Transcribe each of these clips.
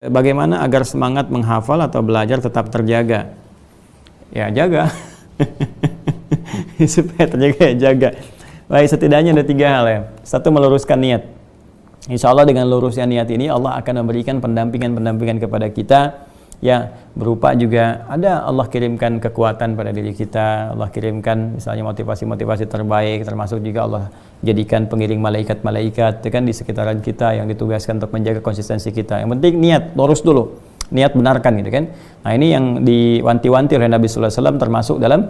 Bagaimana agar semangat menghafal atau belajar tetap terjaga? Ya, jaga. Supaya terjaga, ya jaga. Baik, setidaknya ada 3 hal ya. 1, meluruskan niat. Insya Allah dengan lurusnya niat ini, Allah akan memberikan pendampingan kepada kita. Ya, berupa juga ada Allah kirimkan kekuatan pada diri kita, Allah kirimkan misalnya motivasi-motivasi terbaik, termasuk juga Allah jadikan pengiring malaikat-malaikat kan di sekitaran kita yang ditugaskan untuk menjaga konsistensi kita. Yang penting niat, lurus dulu, niat benarkan gitu kan. Nah, ini yang diwanti-wanti oleh Nabi sallallahu alaihi wasallam, termasuk dalam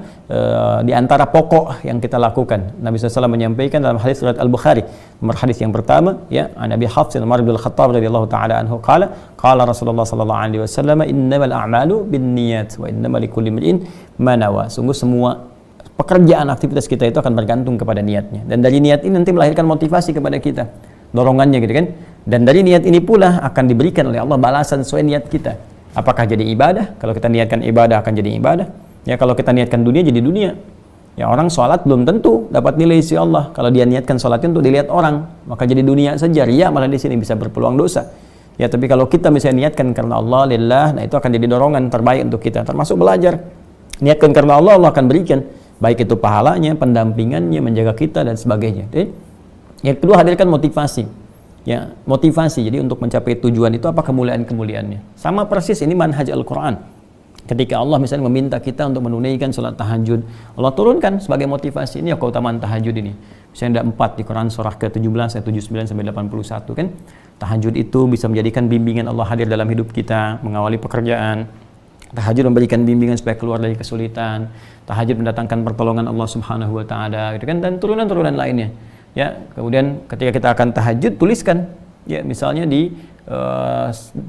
di antara pokok yang kita lakukan. Nabi sallallahu alaihi wasallam menyampaikan dalam hadis riwayat Al-Bukhari, nomor hadis yang pertama ya, Nabi Hafs bin Umar bin Khattab radhiyallahu taala anhu qala Rasulullah sallallahu alaihi wasallam, innamal a'malu binniyat wa innamal likulli imrin ma nawa. Sungguh semua pekerjaan aktivitas kita itu akan bergantung kepada niatnya, dan dari niat ini nanti melahirkan motivasi kepada kita, dorongannya gitu kan. Dan dari niat ini pula akan diberikan oleh Allah balasan sesuai niat kita. Apakah jadi ibadah? Kalau kita niatkan ibadah akan jadi ibadah. Ya, kalau kita niatkan dunia jadi dunia. Ya, orang sholat belum tentu dapat nilai isi Allah. Kalau dia niatkan sholatnya untuk dilihat orang, maka jadi dunia saja. Riya malah di sini bisa berpeluang dosa. Ya, tapi kalau kita misalnya niatkan karena Allah, lillah, nah itu akan jadi dorongan terbaik untuk kita. Termasuk belajar. Niatkan karena Allah, Allah akan berikan. Baik itu pahalanya, pendampingannya, menjaga kita dan sebagainya. Jadi, yang kedua, hadirkan motivasi. Ya, motivasi. Jadi untuk mencapai tujuan itu apa kemuliaan-kemuliaannya. Sama persis ini manhaj Al-Quran. Ketika Allah misalnya meminta kita untuk menunaikan sholat tahajud, Allah turunkan sebagai motivasi. Ini ya keutamaan tahajud ini. Misalnya ada 4 di Quran surah ke-17 ayat 79 sampai 81 kan. Tahajud itu bisa menjadikan bimbingan Allah hadir dalam hidup kita, mengawali pekerjaan. Tahajud memberikan bimbingan supaya keluar dari kesulitan. Tahajud mendatangkan pertolongan Allah Subhanahu wa taala gitu kan, dan turunan-turunan lainnya. Ya, kemudian ketika kita akan tahajud, tuliskan ya, misalnya di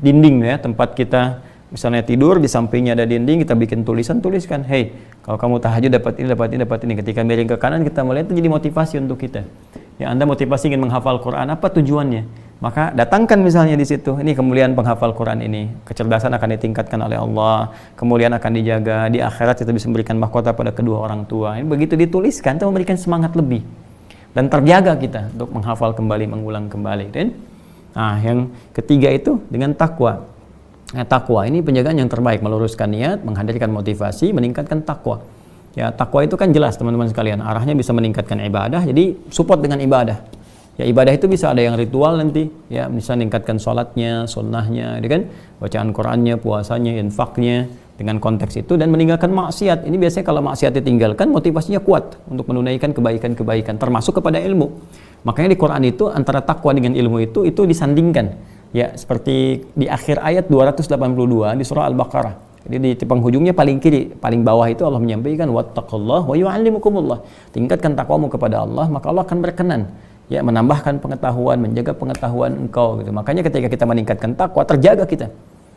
dinding ya, tempat kita misalnya tidur, di sampingnya ada dinding, kita bikin tulisan, tuliskan, hey, kalau kamu tahajud dapat ini, dapat ini, dapat ini. Ketika miring ke kanan, kita melihat itu jadi motivasi untuk kita. Ya, Anda motivasi ingin menghafal Quran, apa tujuannya? Maka datangkan misalnya di situ, ini kemuliaan penghafal Quran ini, kecerdasan akan ditingkatkan oleh Allah, kemuliaan akan dijaga, di akhirat kita bisa memberikan mahkota pada kedua orang tua. Ini begitu dituliskan, itu memberikan semangat lebih. Dan terjaga kita untuk menghafal kembali, mengulang kembali. Dan nah, yang ketiga itu dengan takwa. Nah, takwa ini penjagaan yang terbaik, meluruskan niat, menghadirkan motivasi, meningkatkan takwa. Ya, takwa itu kan jelas teman-teman sekalian, arahnya bisa meningkatkan ibadah, jadi support dengan ibadah. Ya, ibadah itu bisa ada yang ritual nanti, ya, misalnya meningkatkan sholatnya, sunnahnya, gitu kan, bacaan Qurannya, puasanya, infaknya, dengan konteks itu, dan meninggalkan maksiat. Ini biasanya kalau maksiat ditinggalkan, motivasinya kuat untuk menunaikan kebaikan-kebaikan, termasuk kepada ilmu. Makanya di Quran itu antara takwa dengan ilmu itu disandingkan. Ya, seperti di akhir ayat 282 di surah Al-Baqarah. Jadi di penghujungnya paling kiri, paling bawah itu Allah menyampaikan wattaqullah wa yu'allimukumullah. Tingkatkan takwamu kepada Allah, maka Allah akan berkenan ya menambahkan pengetahuan, menjaga pengetahuan engkau gitu. Makanya ketika kita meningkatkan takwa, terjaga kita.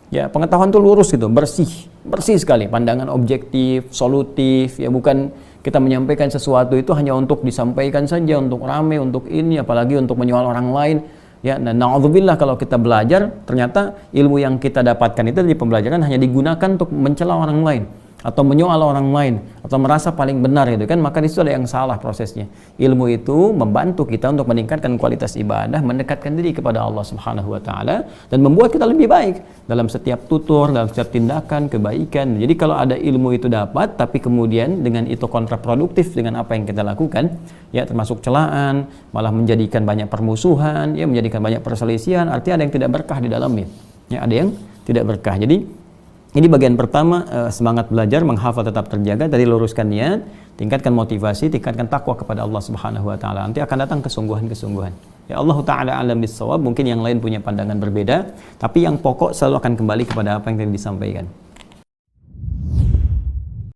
Ya, pengetahuan itu lurus gitu, bersih sekali, pandangan objektif, solutif, ya, bukan kita menyampaikan sesuatu itu hanya untuk disampaikan saja, untuk rame, untuk ini, apalagi untuk menyoal orang lain. Ya, dan na'udzubillah kalau kita belajar, ternyata ilmu yang kita dapatkan itu di pembelajaran hanya digunakan untuk mencela orang lain, atau menyoal orang lain, atau merasa paling benar gitu kan, maka di situ ada yang salah prosesnya. Ilmu itu membantu kita untuk meningkatkan kualitas ibadah, mendekatkan diri kepada Allah Subhanahu wa taala, dan membuat kita lebih baik dalam setiap tutur, dalam setiap tindakan kebaikan. Jadi kalau ada ilmu itu dapat, tapi kemudian dengan itu kontraproduktif dengan apa yang kita lakukan, ya, termasuk celaan, malah menjadikan banyak permusuhan, ya, menjadikan banyak perselisihan, artinya ada yang tidak berkah di dalamnya. Ya, ada yang tidak berkah. Jadi ini bagian pertama, semangat belajar, menghafal tetap terjaga, tadi luruskan niat, tingkatkan motivasi, tingkatkan takwa kepada Allah Subhanahu wa taala. Nanti akan datang kesungguhan-kesungguhan. Ya, Allah taala alam bissawab, mungkin yang lain punya pandangan berbeda, tapi yang pokok selalu akan kembali kepada apa yang tadi disampaikan.